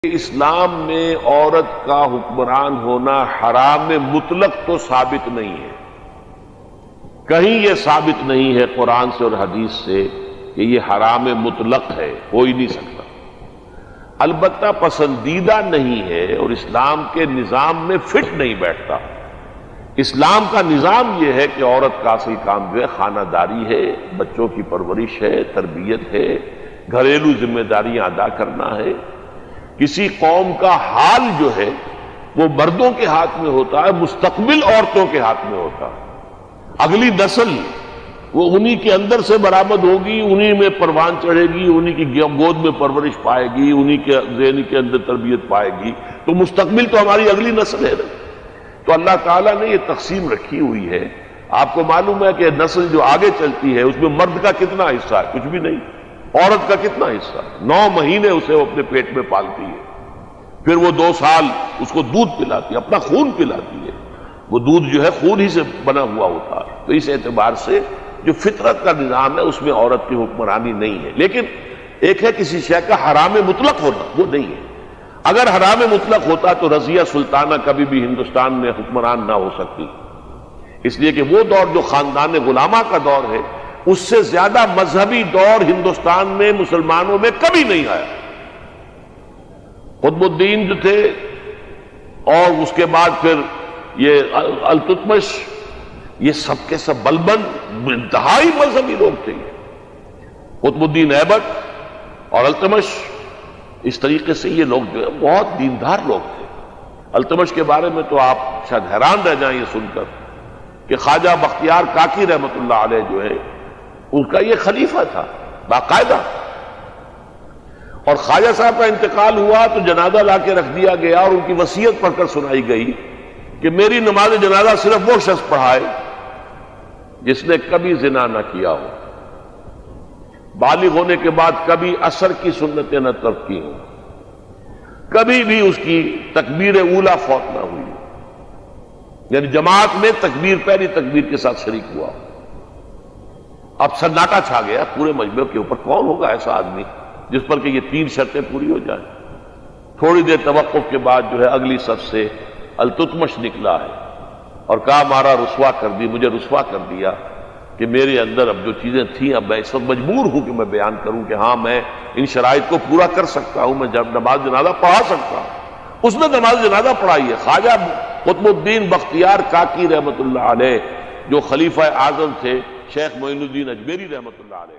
اسلام میں عورت کا حکمران ہونا حرام مطلق تو ثابت نہیں ہے، کہیں یہ ثابت نہیں ہے قرآن سے اور حدیث سے کہ یہ حرام مطلق ہے، ہو ہی نہیں سکتا۔ البتہ پسندیدہ نہیں ہے اور اسلام کے نظام میں فٹ نہیں بیٹھتا۔ اسلام کا نظام یہ ہے کہ عورت کا اصل کام جو ہے خانہ داری ہے، بچوں کی پرورش ہے، تربیت ہے، گھریلو ذمہ داریاں ادا کرنا ہے۔ کسی قوم کا حال جو ہے وہ مردوں کے ہاتھ میں ہوتا ہے، مستقبل عورتوں کے ہاتھ میں ہوتا ہے۔ اگلی نسل وہ انہی کے اندر سے برآمد ہوگی، انہی میں پروان چڑھے گی، انہی کی گود میں پرورش پائے گی، انہی کے ذہن کے اندر تربیت پائے گی، تو مستقبل تو ہماری اگلی نسل ہے نا۔ تو اللہ تعالیٰ نے یہ تقسیم رکھی ہوئی ہے۔ آپ کو معلوم ہے کہ نسل جو آگے چلتی ہے اس میں مرد کا کتنا حصہ ہے؟ کچھ بھی نہیں۔ عورت کا کتنا حصہ؟ 9 مہینے اسے وہ اپنے پیٹ میں پالتی ہے، پھر وہ 2 سال اس کو دودھ پلاتی ہے، اپنا خون پلاتی ہے۔ وہ دودھ جو ہے خون ہی سے بنا ہوا ہوتا ہے۔ تو اس اعتبار سے جو فطرت کا نظام ہے اس میں عورت کی حکمرانی نہیں ہے۔ لیکن ایک ہے کسی شے کا حرام مطلق ہونا، وہ نہیں ہے۔ اگر حرام مطلق ہوتا تو رضیہ سلطانہ کبھی بھی ہندوستان میں حکمران نہ ہو سکتی، اس لیے کہ وہ دور جو خاندان غلامہ کا دور ہے اس سے زیادہ مذہبی دور ہندوستان میں مسلمانوں میں کبھی نہیں آیا۔ قطب الدین جو تھے اور اس کے بعد پھر یہ التتمش، یہ سب کے سب بلبن انتہائی مذہبی لوگ تھے۔ قطب الدین ایبٹ اور التتمش، اس طریقے سے یہ لوگ جو ہے بہت دیندار لوگ تھے۔ التتمش کے بارے میں تو آپ شاید حیران رہ جائیں یہ سن کر کہ خواجہ بختیار کاکی رحمت اللہ علیہ جو ہے ان کا یہ خلیفہ تھا باقاعدہ، اور خواجہ صاحب کا انتقال ہوا تو جنازہ لا کے رکھ دیا گیا اور ان کی وصیت پڑھ کر سنائی گئی کہ میری نماز جنازہ صرف وہ شخص پڑھائے جس نے کبھی زنا نہ کیا ہو، بالغ ہونے کے بعد کبھی عصر کی سنتیں نہ ترک کی ہوں، کبھی بھی اس کی تکبیر اولیٰ فوت نہ ہوئی، یعنی جماعت میں تکبیر پہلی تکبیر کے ساتھ شریک ہوا۔ اب سناٹا چھا گیا پورے مجمع کے اوپر، کون ہوگا ایسا آدمی جس پر کہ یہ 3 شرطیں پوری ہو جائیں۔ تھوڑی دیر توقف کے بعد جو ہے اگلی صف سے التتمش نکلا ہے اور کہا مارا رسوا کر دی، مجھے رسوا کر دیا کہ میرے اندر اب جو چیزیں تھیں اب میں اس وقت مجبور ہوں کہ میں بیان کروں کہ ہاں میں ان شرائط کو پورا کر سکتا ہوں، میں جب نماز جنازہ پڑھا سکتا ہوں۔ اس نے نماز جنازہ پڑھائی ہے۔ خواجہ قطب الدین بختیار کاکی رحمت اللہ علیہ جو خلیفہ اعظم تھے، شیخ معین الدین اجمیری رحمت اللہ علیہ۔